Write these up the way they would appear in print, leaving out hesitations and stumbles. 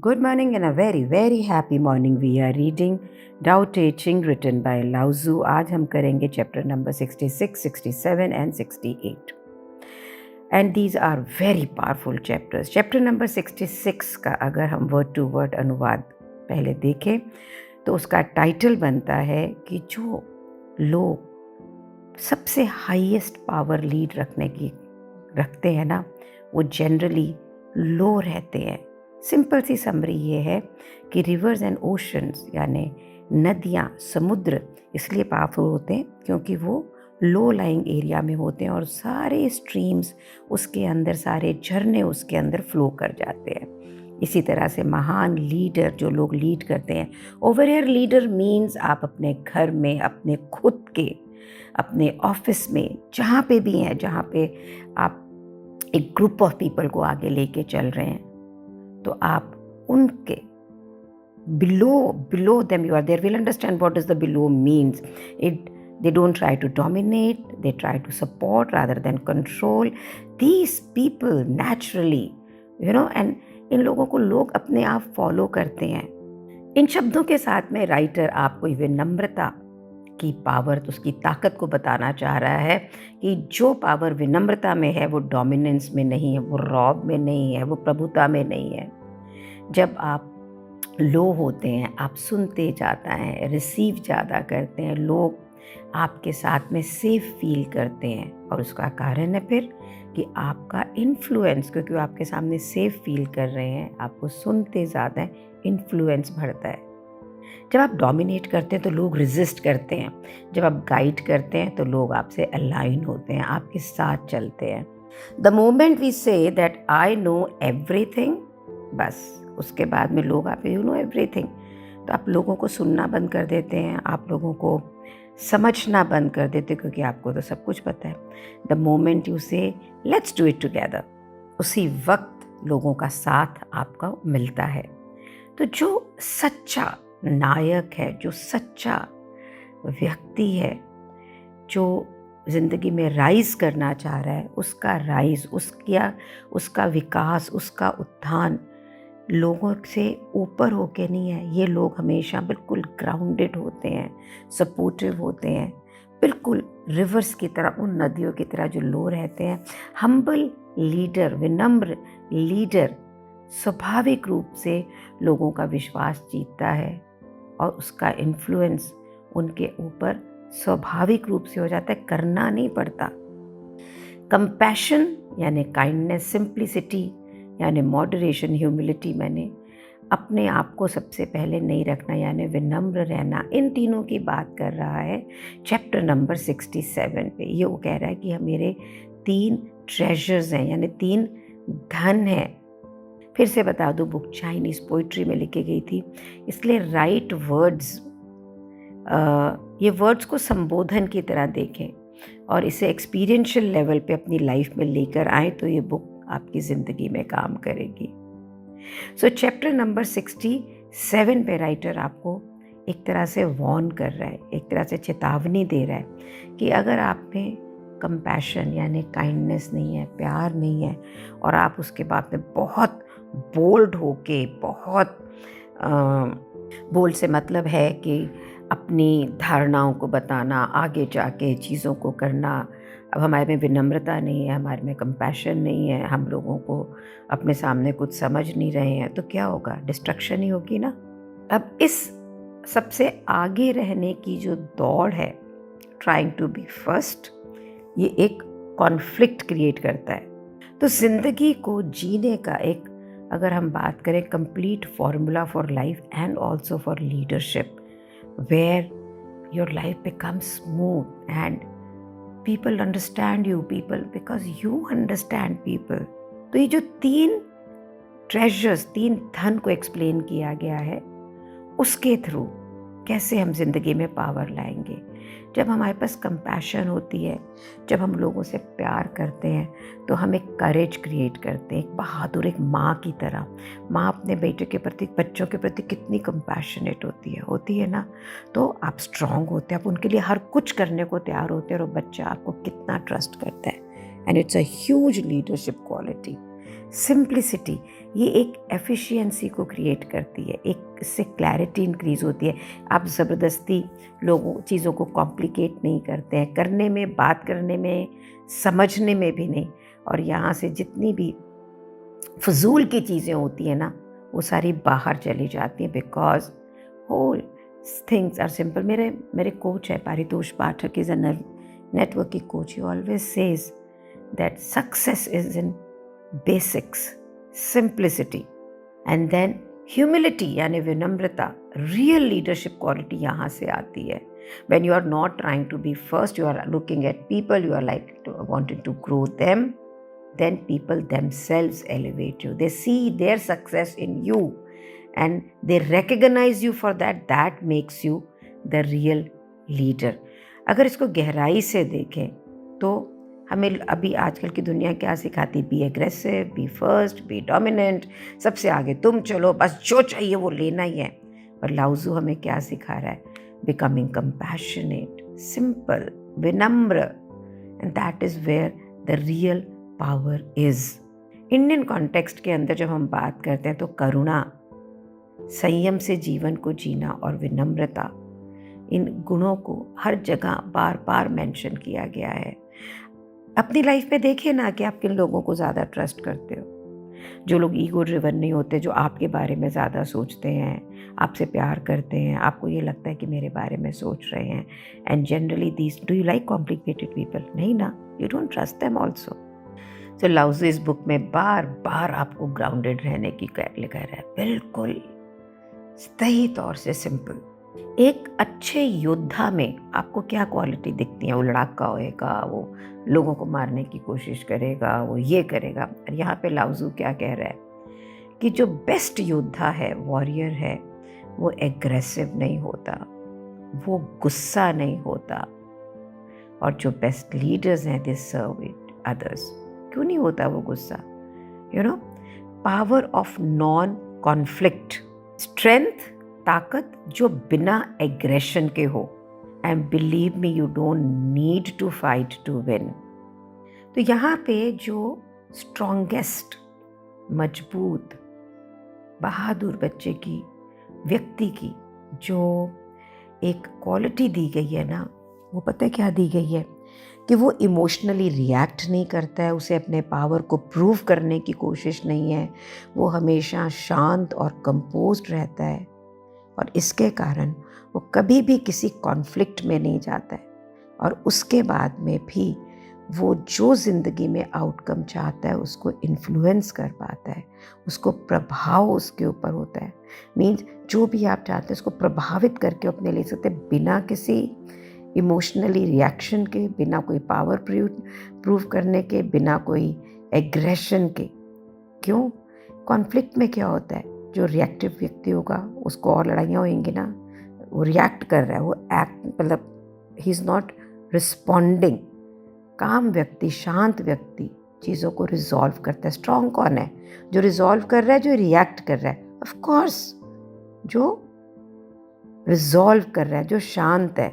Good morning and a very very happy morning. We are reading Tao Te Ching written by Lao Tzu. आज हम करेंगे chapter number 66, 67 and 68. And these are very powerful chapters. Chapter number 66 का अगर हम word to word अनुवाद पहले देखें तो उसका टाइटल बनता है कि जो लोग सबसे हाईएस्ट पावर लीड रखते हैं ना, वो जनरली लो रहते हैं. सिंपल सी समरी ये है कि रिवर्स एंड ओशंस यानी नदियाँ, समुद्र इसलिए पावरफुल होते हैं क्योंकि वो लो लाइंग एरिया में होते हैं और सारे स्ट्रीम्स उसके अंदर, सारे झरने उसके अंदर फ्लो कर जाते हैं. इसी तरह से महान लीडर जो लोग लीड करते हैं, ओवर हियर लीडर मीन्स आप अपने घर में, अपने खुद के, अपने ऑफिस में, जहाँ पे भी हैं, जहाँ पे आप एक ग्रुप ऑफ पीपल को आगे लेके चल रहे हैं, तो आप उनके below them you are there will understand what does the below means. They don't try to dominate, they try to support rather than control these people naturally, and इन लोगों को लोग अपने आप फॉलो करते हैं. इन शब्दों के साथ में राइटर आपको विनम्रता की पावर, तो उसकी ताकत को बताना चाह रहा है कि जो पावर विनम्रता में है वो डोमिनेंस में नहीं है, वो रौब में नहीं है, वो प्रभुता में नहीं है. जब आप लो होते हैं, आप सुनते जाता है, रिसीव ज़्यादा करते हैं, लोग आपके साथ में सेफ फील करते हैं. और उसका कारण है फिर कि आपका इन्फ्लुएंस, क्योंकि वो आपके सामने सेफ फील कर रहे हैं, आपको सुनते ज़्यादा है, इन्फ्लुएंस बढ़ता है. जब आप डोमिनेट करते हैं तो लोग रेजिस्ट करते हैं. जब आप गाइड करते हैं तो लोग आपसे अलाइन होते हैं, आपके साथ चलते हैं. The moment we say that I know everything, बस उसके बाद में लोग आप यू नो एवरीथिंग, तो आप लोगों को सुनना बंद कर देते हैं, आप लोगों को समझना बंद कर देते हैं, क्योंकि आपको तो सब कुछ पता है. द मोमेंट यू से लेट्स डू इट टुगेदर, उसी वक्त लोगों का साथ आपका मिलता है. तो जो सच्चा नायक है, जो सच्चा व्यक्ति है, जो ज़िंदगी में राइज करना चाह रहा है, उसका राइज, उसका विकास, उसका उत्थान लोगों से ऊपर होके नहीं है. ये लोग हमेशा बिल्कुल ग्राउंडेड होते हैं, सपोर्टिव होते हैं, बिल्कुल रिवर्स की तरह, उन नदियों की तरह जो लो रहते हैं. हम्बल लीडर, विनम्र लीडर स्वाभाविक रूप से लोगों का विश्वास जीतता है और उसका इन्फ्लुएंस उनके ऊपर स्वाभाविक रूप से हो जाता है, करना नहीं पड़ता. कंपैशन यानी काइंडनेस, सिंप्लिसिटी यानी मॉडरेशन, ह्यूमिलिटी मैंने अपने आप को सबसे पहले नहीं रखना यानी विनम्र रहना, इन तीनों की बात कर रहा है चैप्टर नंबर 67 पे. ये वो कह रहा है कि मेरे 3 ट्रेजर्स हैं यानी 3 धन हैं. फिर से बता दूँ, बुक चाइनीज़ पोइट्री में लिखी गई थी, इसलिए राइट वर्ड्स, ये वर्ड्स को संबोधन की तरह देखें और इसे एक्सपीरियंशियल लेवल पे अपनी लाइफ में लेकर आए तो ये बुक आपकी ज़िंदगी में काम करेगी. सो चैप्टर नंबर 67 पे राइटर आपको एक तरह से वॉर्न कर रहा है, एक तरह से चेतावनी दे रहा है कि अगर आप में कंपैशन यानी काइंडनेस नहीं है, प्यार नहीं है, और आप उसके बाद में बहुत बोल्ड होके, बहुत बोल्ड से मतलब है कि अपनी धारणाओं को बताना, आगे जाके चीज़ों को करना, अब हमारे में विनम्रता नहीं है, हमारे में कंपैशन नहीं है, हम लोगों को अपने सामने कुछ समझ नहीं रहे हैं, तो क्या होगा? डिस्ट्रक्शन ही होगी ना. अब इस सबसे आगे रहने की जो दौड़ है, ट्राइंग टू बी फर्स्ट, ये एक कॉन्फ्लिक्ट क्रिएट करता है. तो ज़िंदगी को जीने का एक, अगर हम बात करें, complete formula for life and also for leadership, where your life becomes smooth and people understand you, people because you understand people. तो ये जो 3 ट्रेजर्स, 3 धन को एक्सप्लेन किया गया है, उसके थ्रू कैसे हम जिंदगी में पावर लाएंगे. जब हमारे पास कंपैशन होती है, जब हम लोगों से प्यार करते हैं, तो हम एक करेज क्रिएट करते हैं, एक बहादुर, एक माँ की तरह. माँ अपने बेटे के प्रति, बच्चों के प्रति कितनी कंपैशनेट होती है ना. तो आप स्ट्रांग होते हैं, आप उनके लिए हर कुछ करने को तैयार होते हैं, और बच्चा आपको कितना ट्रस्ट करता है. And it's a huge leadership quality. Simplicity ये एक एफिशिएंसी को क्रिएट करती है, एक इससे क्लैरिटी इंक्रीज़ होती है। आप ज़बरदस्ती चीज़ों को कॉम्प्लिकेट नहीं करते हैं, करने में, बात करने में, समझने में भी नहीं। और यहाँ से जितनी भी फ़ुज़ूल की चीज़ें होती हैं ना, वो सारी बाहर चली जाती हैं, because whole things are simple. मेरे कोच है Paritosh Pathak, is a networking coach. He always says that success is in basics, simplicity and then humility, यानी विनम्रता। रियल लीडरशिप क्वालिटी यहाँ से आती है। When you are not trying to be first, you are looking at people, you are wanting to grow them, then people themselves elevate you. They see their success in you and they recognize you for that. That makes you the real leader. अगर इसको गहराई से देखें तो हमें अभी आजकल की दुनिया क्या सिखाती? Be aggressive, be first, be dominant, सबसे आगे तुम चलो, बस जो चाहिए वो लेना ही है। पर लाउजू हमें क्या सिखा रहा है? बिकमिंग कंपैशनेट, सिंपल, विनम्र, and that is where the real power is. Indian context के अंदर जब हम बात करते हैं तो करुणा, संयम से जीवन को जीना और विनम्रता, इन गुणों को हर जगह बार बार मेंशन किया गया है। अपनी लाइफ में देखिए ना कि आप किन लोगों को ज़्यादा ट्रस्ट करते हो। जो लोग ईगो ड्रिवन नहीं होते, जो आपके बारे में ज़्यादा सोचते हैं, आपसे प्यार करते हैं, आपको ये लगता है कि मेरे बारे में सोच रहे हैं। And generally these, do you like complicated people? नहीं ना, you don't trust them also. So लाउज़ू इस बुक में बार बार आपको ग्राउंडेड रहने की लिखा है, बिल्कुल सही तौर से सिंपल। एक अच्छे योद्धा में आपको क्या क्वालिटी दिखती है? वो लड़ाका होएगा, वो लोगों को मारने की कोशिश करेगा, वो ये करेगा। और यहाँ पे लाउज़ू क्या कह रहा है कि जो बेस्ट योद्धा है, वॉरियर है, वो एग्रेसिव नहीं होता, वो गुस्सा नहीं होता। और जो बेस्ट लीडर्स हैं, दे सर्व इट अदर्स। क्यों नहीं होता वो गुस्सा? Power of non conflict, strength, ताकत जो बिना एग्रेशन के हो। And believe me, you don't need to fight to win. तो यहाँ पे जो स्ट्रॉन्गेस्ट, मजबूत, बहादुर बच्चे की, व्यक्ति की जो एक क्वालिटी दी गई है ना, वो पता है क्या दी गई है? कि वो इमोशनली रिएक्ट नहीं करता है, उसे अपने पावर को प्रूव करने की कोशिश नहीं है, वो हमेशा शांत और कंपोज्ड रहता है। और इसके कारण वो कभी भी किसी कॉन्फ्लिक्ट में नहीं जाता है। और उसके बाद में भी वो जो ज़िंदगी में आउटकम चाहता है उसको इन्फ्लुएंस कर पाता है, उसको प्रभाव उसके ऊपर होता है। मीन्स जो भी आप चाहते हैं उसको प्रभावित करके अपने ले सकते हैं, बिना किसी इमोशनली रिएक्शन के, बिना कोई पावर प्रूव करने के, बिना कोई एग्रेशन के। क्यों? कॉन्फ्लिक्ट में क्या होता है? जो रिएक्टिव व्यक्ति होगा उसको और लड़ाइयाँ होंगी ना, वो रिएक्ट कर रहा है, वो एक्ट, मतलब ही इज़ नॉट रिस्पॉन्डिंग। काम व्यक्ति, शांत व्यक्ति चीज़ों को रिजॉल्व करता है। स्ट्रॉन्ग कौन है? जो रिजॉल्व कर रहा है, जो रिएक्ट कर रहा है? ऑफ कोर्स जो रिजॉल्व कर रहा है, जो शांत है।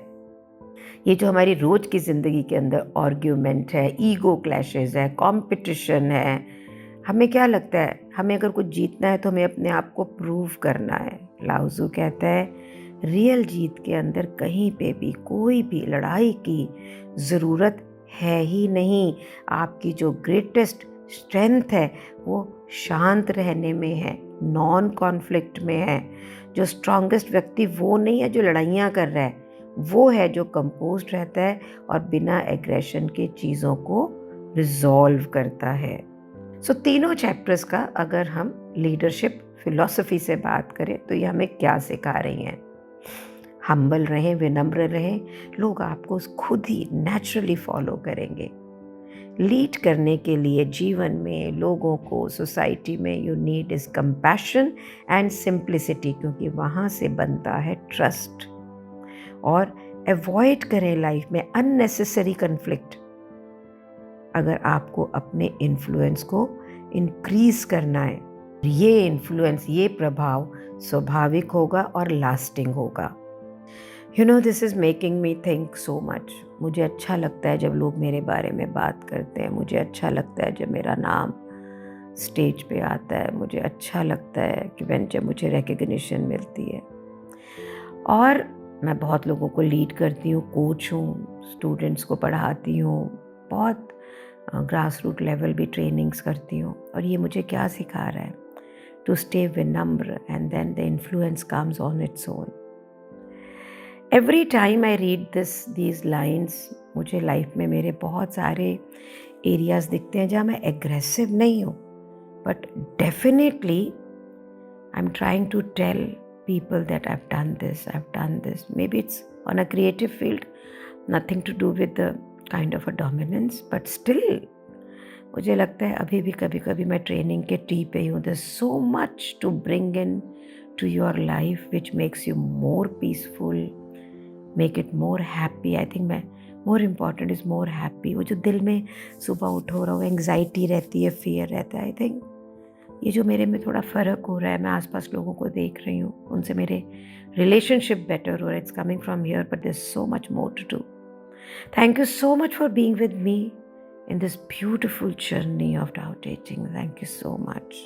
ये जो हमारी रोज़ की ज़िंदगी के अंदर आर्ग्यूमेंट है, ईगो क्लैशेस है, कंपटीशन है, हमें क्या लगता है? हमें अगर कुछ जीतना है तो हमें अपने आप को प्रूव करना है। लाउज़ू कहता है रियल जीत के अंदर कहीं पे भी कोई भी लड़ाई की ज़रूरत है ही नहीं। आपकी जो ग्रेटेस्ट स्ट्रेंथ है वो शांत रहने में है, नॉन कॉन्फ्लिक्ट में है। जो स्ट्रॉन्गेस्ट व्यक्ति वो नहीं है जो लड़ाइयाँ कर रहा है, वो है जो कंपोज्ड रहता है और बिना एग्रेशन के चीज़ों को रिजॉल्व करता है। सो तीनों चैप्टर्स का अगर हम लीडरशिप फिलॉसफी से बात करें तो ये हमें क्या सिखा रही हैं? हम्बल रहें, विनम्र रहें, लोग आपको खुद ही नेचुरली फॉलो करेंगे। लीड करने के लिए जीवन में, लोगों को, सोसाइटी में, you need is compassion and simplicity, क्योंकि वहाँ से बनता है ट्रस्ट। और अवॉइड करें लाइफ में अननेसेसरी कन्फ्लिक्ट। अगर आपको अपने इन्फ्लुएंस को इंक्रीज करना है, ये इन्फ्लुएंस, ये प्रभाव स्वाभाविक होगा और लास्टिंग होगा। This is making me think so much. मुझे अच्छा लगता है जब लोग मेरे बारे में बात करते हैं, मुझे अच्छा लगता है जब मेरा नाम स्टेज पे आता है, मुझे अच्छा लगता है कि जब मुझे रिकग्निशन मिलती है। और मैं बहुत लोगों को लीड करती हूँ, कोच हूँ, स्टूडेंट्स को पढ़ाती हूँ, बहुत ग्रास रूट लेवल भी ट्रेनिंग्स करती हूँ। और ये मुझे क्या सिखा रहा है? टू स्टे विनम्र and then the influence comes on its own. Every time I read these lines, मुझे लाइफ में मेरे बहुत सारे एरियाज दिखते हैं जहाँ मैं एग्रेसिव नहीं हूँ, but definitely I am trying to tell people that I've done this. Maybe it's on a creative field, nothing to do with the kind of a dominance, but still मुझे लगता है अभी भी कभी कभी मैं ट्रेनिंग के टी पे हूँ. There's so much to bring in to your life which makes you more peaceful, make it more happy. I think मैं more important is more happy. वो जो दिल में सुबह उठो रहो, एंग्जाइटी रहती है, फियर रहता है, I think ये जो मेरे में थोड़ा फ़र्क हो रहा है, मैं आसपास लोगों को देख रही हूँ, उनसे मेरे रिलेशनशिप बेटर हो रहा है. It's coming from here, but there is so much more to do. Thank you so much for being with me in this beautiful journey of Tao Te Ching. Thank you so much.